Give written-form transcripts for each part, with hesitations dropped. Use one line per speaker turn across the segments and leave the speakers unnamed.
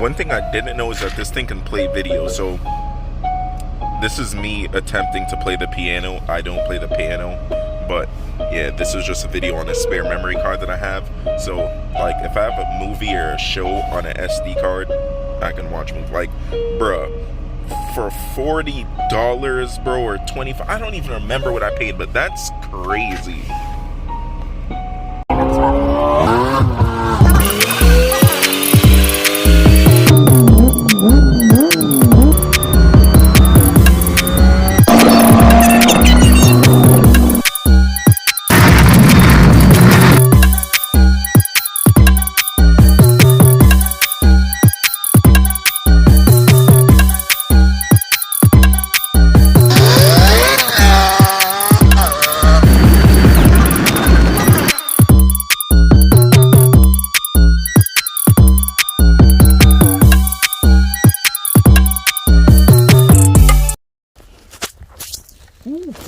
One thing I didn't know is that this thing can play video. So this is me attempting to play the piano. I don't play the piano, but yeah, this is just a video on a spare memory card that I have. So like if I have a movie or a show on an SD card, I can watch movies. Like, bruh, for $40, bro, or $25, I don't even remember what I paid, but that's crazy.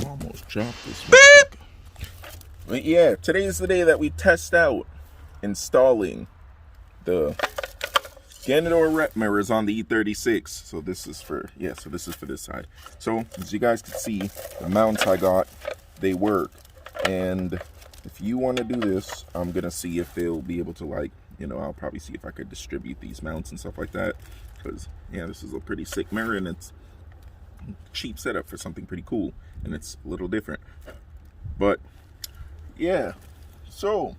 Almost dropped this. Beep! But yeah, today's the day that we test out installing the ganador rep mirrors on the e36. So this is for, yeah, so this is for this side. So as you guys can see, the mounts I got, they work. And if you want to do this, I'm gonna see if they'll be able to, like, you know, I'll probably see if I could distribute these mounts and stuff like that, because yeah, this is a pretty sick mirror and it's cheap setup for something pretty cool, and it's a little different. But yeah, so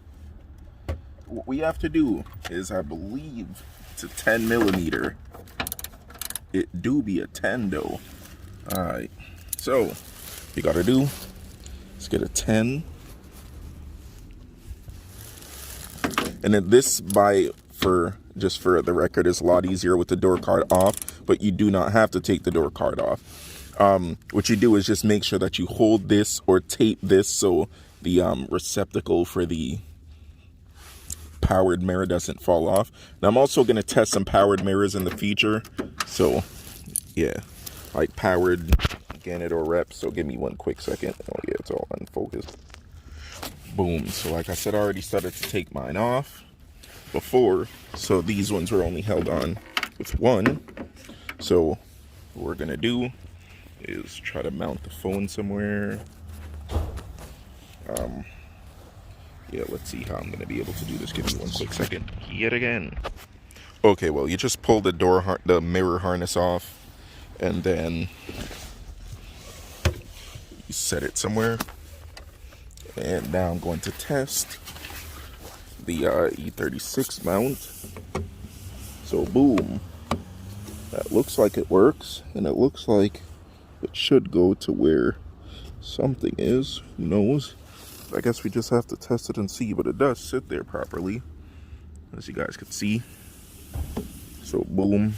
what we have to do is, I believe it's a 10mm. It do be a 10 though. All right, so what you gotta do is get a 10, and then this, just for the record, is a lot easier with the door card off, but you do not have to take the door card off. What you do is just make sure that you hold this or tape this so the receptacle for the powered mirror doesn't fall off. Now I'm also going to test some powered mirrors in the future. So yeah, like powered ganador reps. So give me one quick second. Oh yeah, it's all unfocused. Boom. So like I said, I already started to take mine off before, so these ones were only held on with one. So what we're gonna do is try to mount the phone somewhere. Yeah, let's see how I'm gonna be able to do this. Give me one quick second yet again. Okay, well, you just pull the mirror harness off, and then you set it somewhere. And now I'm going to test the e36 mount. So boom, that looks like it works, and it looks like it should go to where something is. Who knows? I guess we just have to test it and see, but it does sit there properly, as you guys can see. So boom,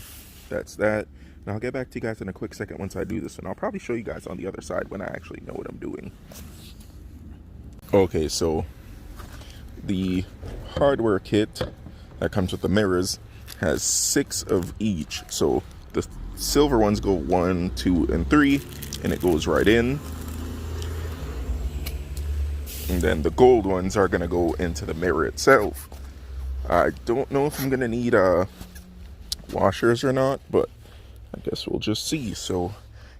that's that. And I'll get back to you guys in a quick second once I do this, and I'll probably show you guys on the other side when I actually know what I'm doing. Okay, so the hardware kit that comes with the mirrors has 6 of each. So the silver ones go 1, 2, and 3, and it goes right in. And then the gold ones are gonna go into the mirror itself. I don't know if I'm gonna need washers or not, but I guess we'll just see. So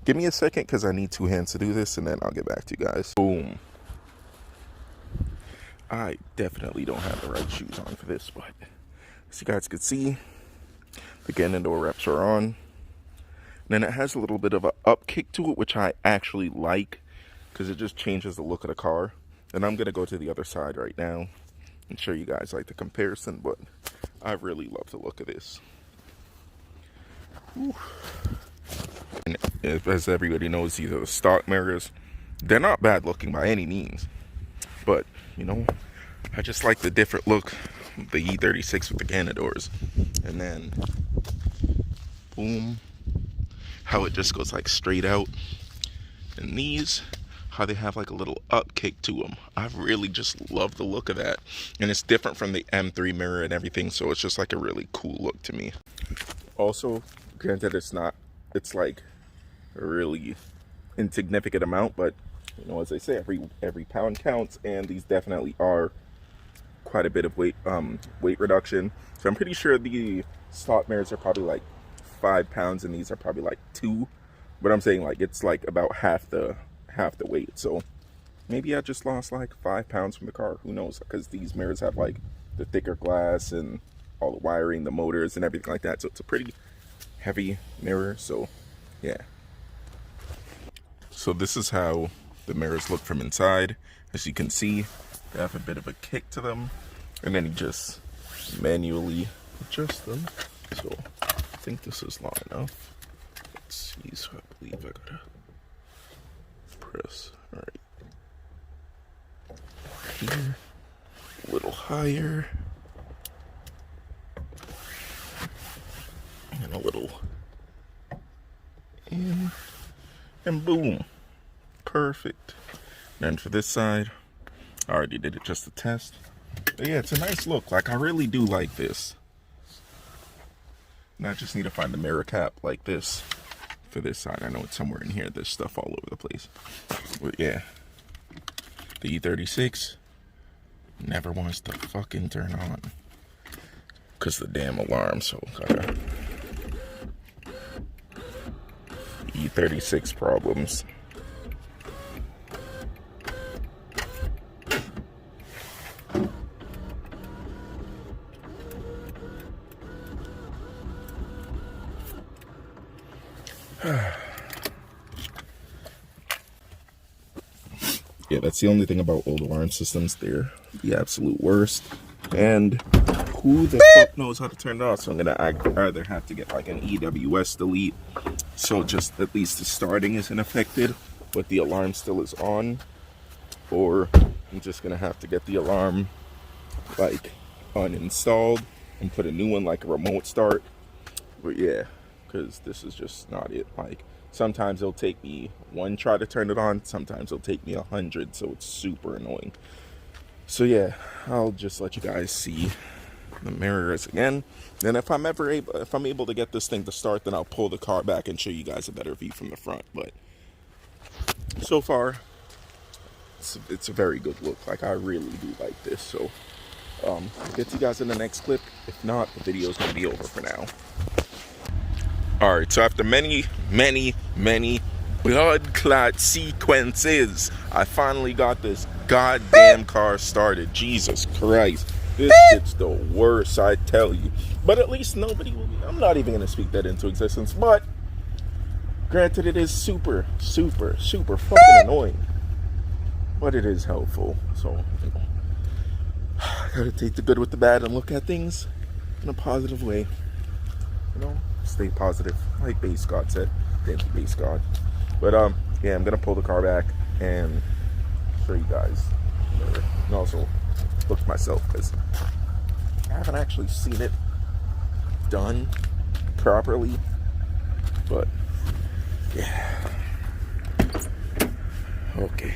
give me a second, because I need 2 hands to do this, and then I'll get back to you guys. Boom. I definitely don't have the right shoes on for this, but as you guys can see, the ganador reps are on. And then it has a little bit of an up kick to it, which I actually like, because it just changes the look of the car. And I'm gonna go to the other side right now and show you guys like the comparison, but I really love the look of this. Whew. And as everybody knows, these are the stock mirrors. They're not bad looking by any means, but you know, I just like the different look of the e36 with the ganadors. And then boom, how it just goes like straight out. And these, how they have like a little up kick to them. I really just love the look of that, and it's different from the M3 mirror and everything, so it's just like a really cool look to me. Also, granted, it's like a really insignificant amount, but you know, as they say, every pound counts, and these definitely are quite a bit of weight reduction. So I'm pretty sure the stock mirrors are probably like 5 pounds, and these are probably like 2. But I'm saying, like, it's like about half the weight. So maybe I just lost like 5 pounds from the car. Who knows? Because these mirrors have like the thicker glass and all the wiring, the motors, and everything like that. So it's a pretty heavy mirror. So yeah. So this is how the mirrors look from inside. As you can see, they have a bit of a kick to them, and then you just manually adjust them. So I think this is long enough. Let's see. So I believe I gotta press. All right. Here, a little higher, and a little in, and boom, perfect. And for this side, I already did it just to test. But yeah, it's a nice look. Like, I really do like this. And I just need to find the mirror cap like this for this side. I know it's somewhere in here. There's stuff all over the place. But yeah, the E36 never wants to fucking turn on because the damn alarm. So gotta E36 problems. Yeah, that's the only thing about old alarm systems. They're the absolute worst. And who the fuck knows how to turn it off? So I'm gonna either have to get like an EWS delete, so just at least the starting isn't affected, but the alarm still is on, or I'm just gonna have to get the alarm like uninstalled and put a new one, like a remote start. But yeah, because this is just not it. Like, sometimes it'll take me 1 try to turn it on, sometimes it'll take me 100, so it's super annoying. So yeah, I'll just let you guys see the mirrors again. And if I'm able to get this thing to start, then I'll pull the car back and show you guys a better view from the front. But so far, it's a very good look. Like, I really do like this. So I'll get to you guys in the next clip. If not, the video's gonna be over for now. Alright, so after many blood clot sequences, I finally got this goddamn car started. Jesus Christ. This shit's the worst, I tell you. But at least nobody will be. I'm not even going to speak that into existence. But granted, it is super fucking annoying. But it is helpful. So, you know, I gotta take the good with the bad and look at things in a positive way. You know? Stay positive, like Base God said. Thank you, Base God. But yeah, I'm gonna pull the car back and show you guys, and also look myself, because I haven't actually seen it done properly. But yeah, okay.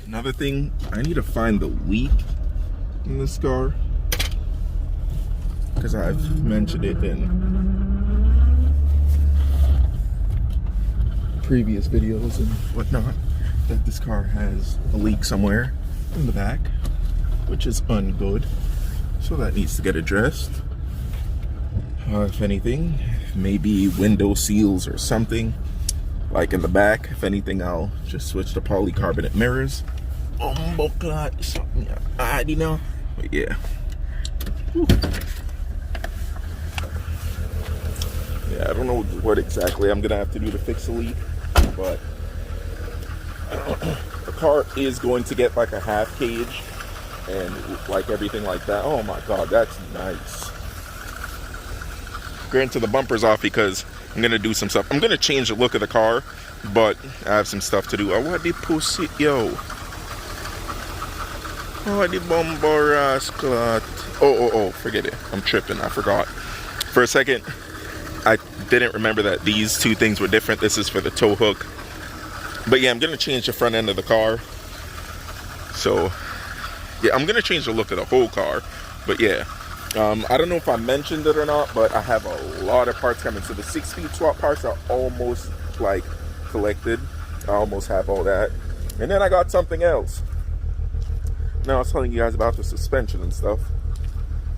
Another thing, I need to find the leak in this car, because I've mentioned it in previous videos and whatnot, that this car has a leak somewhere in the back, which is ungood. So that needs to get addressed. If anything, maybe window seals or something, like in the back. If anything, I'll just switch to polycarbonate mirrors. But yeah. Whew. Yeah, I don't know what exactly I'm gonna have to do to fix the leak, but the car is going to get like a half cage and like everything like that. Oh my god, that's nice. Granted, the bumper's off because I'm gonna do some stuff. I'm gonna change the look of the car, but I have some stuff to do. Oh, what the pussy, yo. Oh, the bumper rascal. Oh, forget it. I'm tripping. I forgot. For a second, I didn't remember that these two things were different. This is for the tow hook. But yeah, I'm going to change the front end of the car. So, yeah, I'm going to change the look of the whole car. But yeah, I don't know if I mentioned it or not, but I have a lot of parts coming. So the 6-speed swap parts are almost like collected. I almost have all that. And then I got something else. Now I was telling you guys about the suspension and stuff.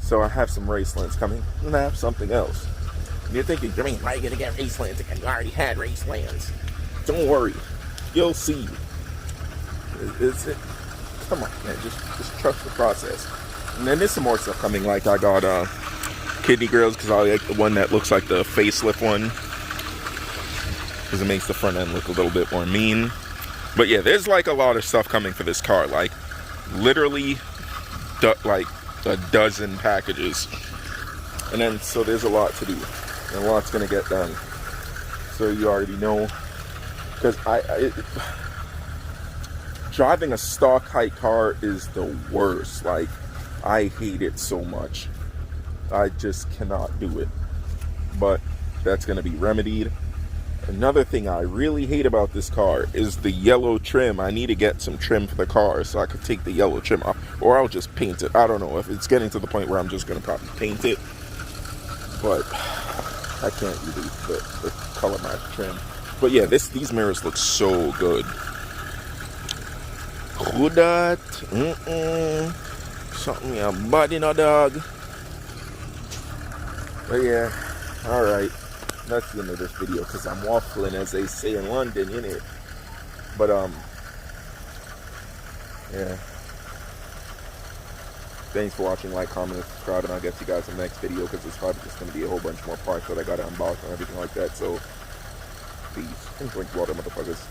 So I have some race lens coming, and I have something else. And you're thinking, I mean, why are you gonna get race lens again? You already had race lens. Don't worry, you'll see. Come on, man, just trust the process. And then there's some more stuff coming. Like I got kidney grills because I like the one that looks like the facelift one, because it makes the front end look a little bit more mean. But yeah, there's like a lot of stuff coming for this car. Like literally, like a dozen packages. And then so there's a lot to do, and a lot's gonna get done. So you already know, because driving a stock height car is the worst. Like, I hate it so much. I just cannot do it. But that's going to be remedied. Another thing I really hate about this car is the yellow trim. I need to get some trim for the car so I could take the yellow trim off. Or I'll just paint it. I don't know if it's getting to the point where I'm just going to probably paint it. But I can't do the color match trim. But yeah, these mirrors look so good. Who that? Something your body, no dog. But yeah, alright. That's the end of this video because I'm waffling, as they say in London, innit? But yeah. Thanks for watching, like, comment, and subscribe, and I'll get you guys in the next video because it's probably just going to be a whole bunch more parts that I got to unbox and everything like that. So, peace and drink water, motherfuckers.